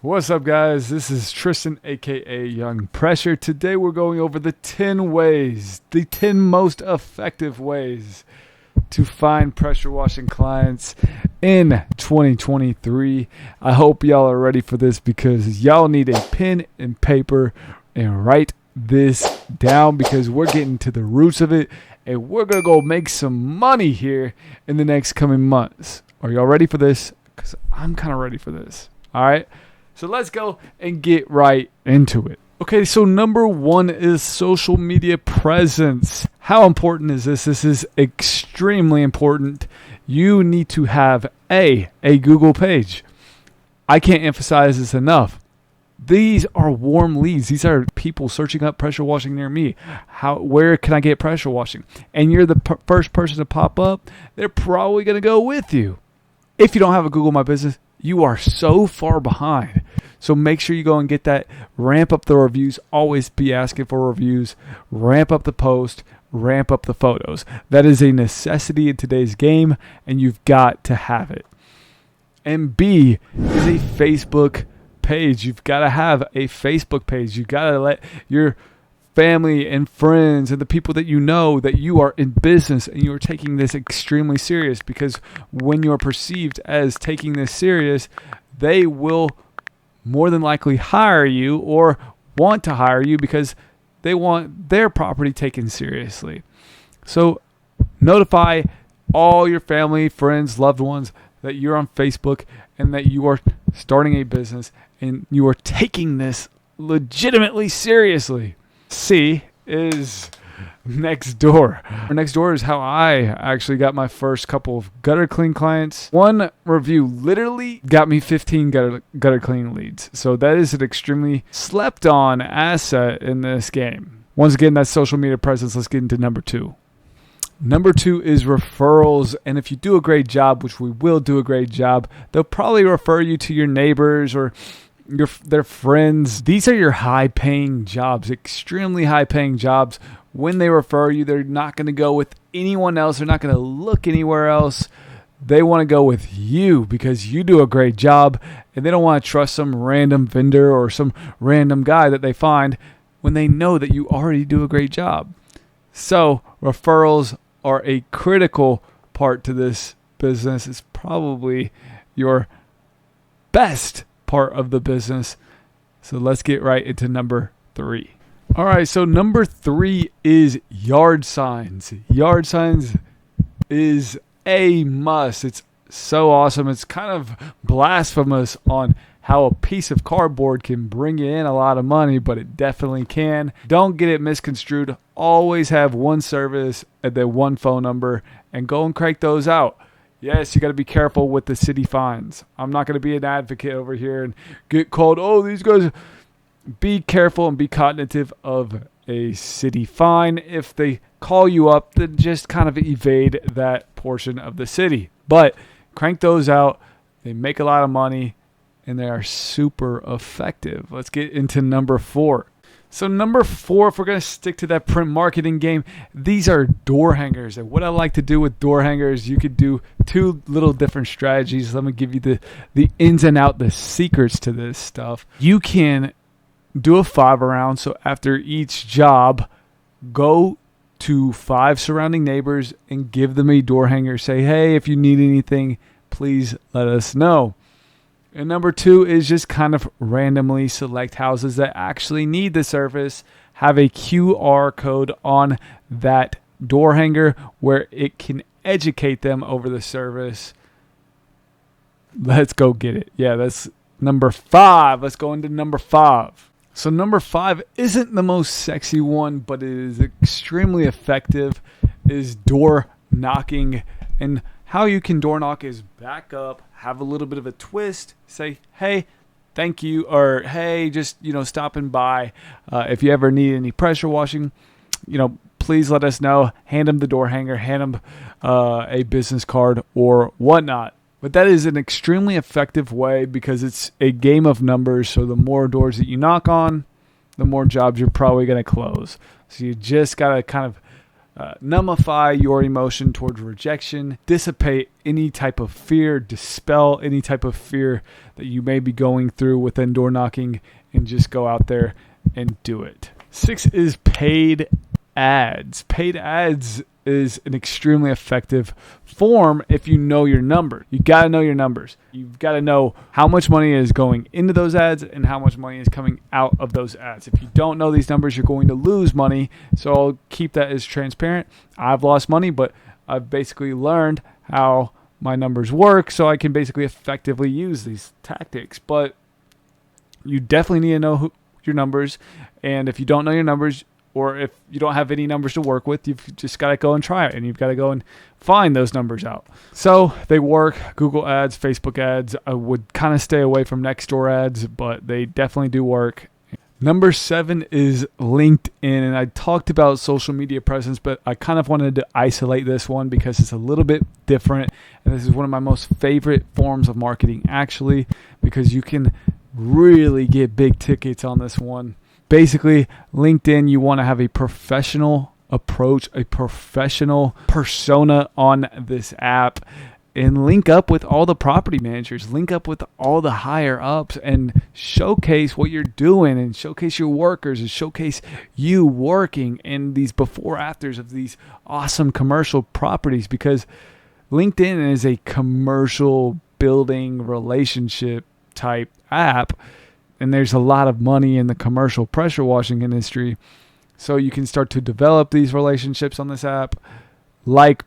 What's up, guys? This is Tristan, aka Young Pressure. Today we're going over the 10 ways, the 10 most effective ways to find pressure washing clients in 2023. I hope y'all are ready for this because y'all need a pen and paper and write this down because we're getting to the roots of it and we're going to go make some money here in the next coming months. Are y'all ready for this? Because I'm kind of ready for this. All right. So let's go and get right into it. Okay, so number one is social media presence. How important is this? This is extremely important. You need to have a Google page. I can't emphasize this enough. These are warm leads. These are people searching up pressure washing near me. Where can I get pressure washing? And you're the first person to pop up. They're probably going to go with you. If you don't have a Google My Business, you are so far behind. So make sure you go and get that. Ramp up the reviews. Always be asking for reviews. Ramp up the post. Ramp up the photos. That is a necessity in today's game, and you've got to have it. And B is a Facebook page. You've got to have a Facebook page. You've got to let your family and friends and the people that you know that you are in business and you are taking this extremely serious, because when you're perceived as taking this serious, they will more than likely hire you or want to hire you because they want their property taken seriously. So notify all your family, friends, loved ones that you're on Facebook and that you are starting a business and you are taking this legitimately seriously. C is Nextdoor. Nextdoor is how I actually got my first couple of gutter clean clients. One review literally got me 15 gutter clean leads. So that is an extremely slept on asset in this game. Once again, that's social media presence. Let's get into number two. Number two is referrals. And if you do a great job, which we will do a great job, they'll probably refer you to your neighbors or their friends. These are your high-paying jobs, extremely high-paying jobs. When they refer you, they're not going to go with anyone else. They're not going to look anywhere else. They want to go with you because you do a great job, and they don't want to trust some random vendor or some random guy that they find when they know that you already do a great job. So referrals are a critical part to this business. It's probably your best part of the business. So let's get right into number three. All right, so number three is yard signs. Yard signs is a must. It's so awesome. It's kind of blasphemous on how a piece of cardboard can bring you in a lot of money, but it definitely can. Don't get it misconstrued. Always have one service and then one phone number and go and crank those out. Yes, you got to be careful with the city fines. I'm not going to be an advocate over here and get called, oh, these guys. Be careful and be cognitive of a city fine. If they call you up, then just kind of evade that portion of the city. But crank those out. They make a lot of money, and they are super effective. Let's get into number four. So number four, if we're going to stick to that print marketing game, these are door hangers. And what I like to do with door hangers, you could do two little different strategies. Let me give you the ins and out, the secrets to this stuff. You can do a 5 around. So after each job, go to 5 surrounding neighbors and give them a door hanger. Say, hey, if you need anything, please let us know. And number 2 is just kind of randomly select houses that actually need the service. Have a QR code on that door hanger where it can educate them over the service. Let's go get it. Yeah, that's number 5. Let's go into number 5. So number 5 isn't the most sexy one, but it is extremely effective, is door knocking. And how you can door knock is back up, have a little bit of a twist, say, hey, thank you, or hey, just, stopping by. If you ever need any pressure washing, please let us know. Hand them the door hanger, hand them a business card or whatnot. But that is an extremely effective way because it's a game of numbers. So the more doors that you knock on, the more jobs you're probably going to close. So you just got to kind nullify your emotion towards rejection, dissipate any type of fear, dispel any type of fear that you may be going through within door knocking, and just go out there and do it. 6 is paid ads. Paid ads is an extremely effective form if you know your numbers. You got to know your numbers. You've got to know how much money is going into those ads and how much money is coming out of those ads. If you don't know these numbers, you're going to lose money. So I'll keep that as transparent. I've lost money, but I've basically learned how my numbers work, so I can basically effectively use these tactics. But you definitely need to know your numbers. And if you don't know your numbers, or if you don't have any numbers to work with, you've just got to go and try it, and you've got to go and find those numbers out. So they work. Google ads, Facebook ads. I would kind of stay away from Nextdoor ads, but they definitely do work. Number 7 is LinkedIn, and I talked about social media presence, but I kind of wanted to isolate this one because it's a little bit different, and this is one of my most favorite forms of marketing, actually, because you can really get big tickets on this one. Basically, LinkedIn, you want to have a professional approach, a professional persona on this app, and link up with all the property managers, link up with all the higher ups, and showcase what you're doing, and showcase your workers, and showcase you working in these before afters of these awesome commercial properties, because LinkedIn is a commercial building relationship type app. And there's a lot of money in the commercial pressure washing industry. So you can start to develop these relationships on this app, like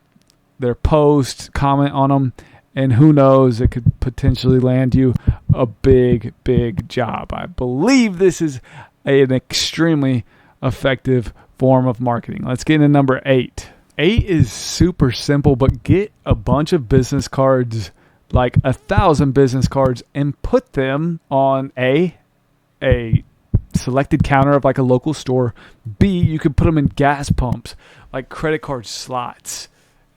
their posts, comment on them, and who knows, it could potentially land you a big, big job. I believe this is an extremely effective form of marketing. Let's get into number 8. 8 is super simple, but get a bunch of business cards, like 1,000 business cards, and put them on a selected counter of like a local store. B, you could put them in gas pumps, like credit card slots,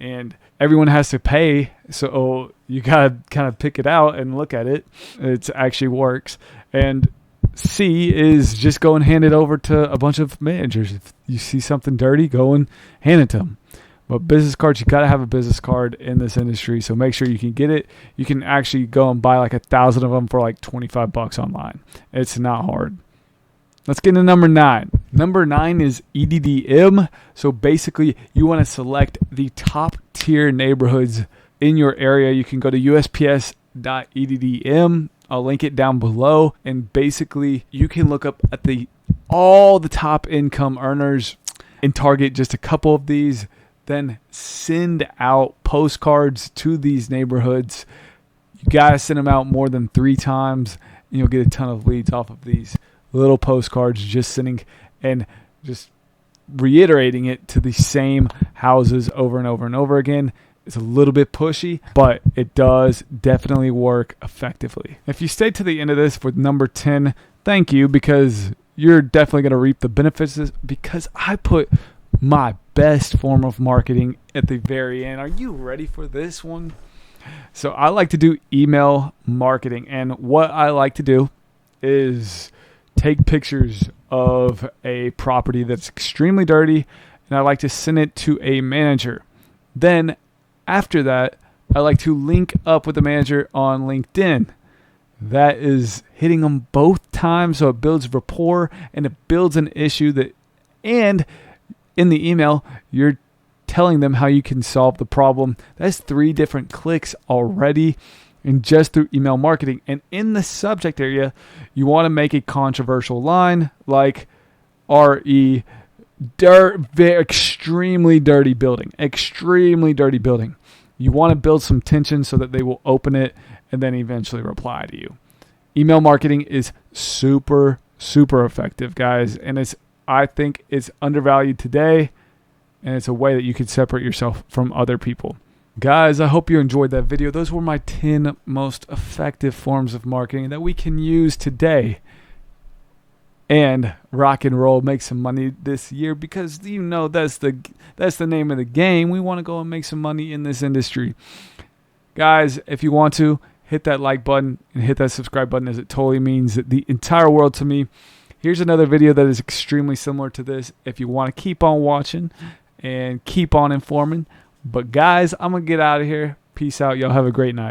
and everyone has to pay, so you gotta kind of pick it out and look at it. It actually works. And C is just go and hand it over to a bunch of managers. If you see something dirty, go and hand it to them. But business cards, you got to have a business card in this industry, so make sure you can get it. You can actually go and buy like 1,000 of them for like $25 online. It's not hard. Let's get into number 9. Number 9 is EDDM. So basically, you want to select the top tier neighborhoods in your area. You can go to usps.eddm. I'll link it down below. And basically, you can look up at all the top income earners and target just a couple of these. Then send out postcards to these neighborhoods. You got to send them out more than 3 times, and you'll get a ton of leads off of these little postcards, just sending and just reiterating it to the same houses over and over and over again. It's a little bit pushy, but it does definitely work effectively. If you stay to the end of this with number 10, thank you, because you're definitely going to reap the benefits, because I put my best form of marketing at the very end. Are you ready for this one? So I like to do email marketing, and what I like to do is take pictures of a property that's extremely dirty, and I like to send it to a manager. Then after that, I like to link up with the manager on LinkedIn. That is hitting them both times, so it builds rapport and it builds an issue and in the email, you're telling them how you can solve the problem. That's 3 different clicks already, and just through email marketing. And in the subject area, you want to make a controversial line like RE, extremely dirty building. Extremely dirty building. You want to build some tension so that they will open it and then eventually reply to you. Email marketing is super, super effective, guys. And I think it's undervalued today, and it's a way that you can separate yourself from other people. Guys, I hope you enjoyed that video. Those were my 10 most effective forms of marketing that we can use today and rock and roll, make some money this year, because you know that's the name of the game. We want to go and make some money in this industry. Guys, if you want to, hit that like button and hit that subscribe button, as it totally means the entire world to me. Here's another video that is extremely similar to this if you want to keep on watching. and keep on informing. But guys, I'm going to get out of here. Peace out. Y'all have a great night.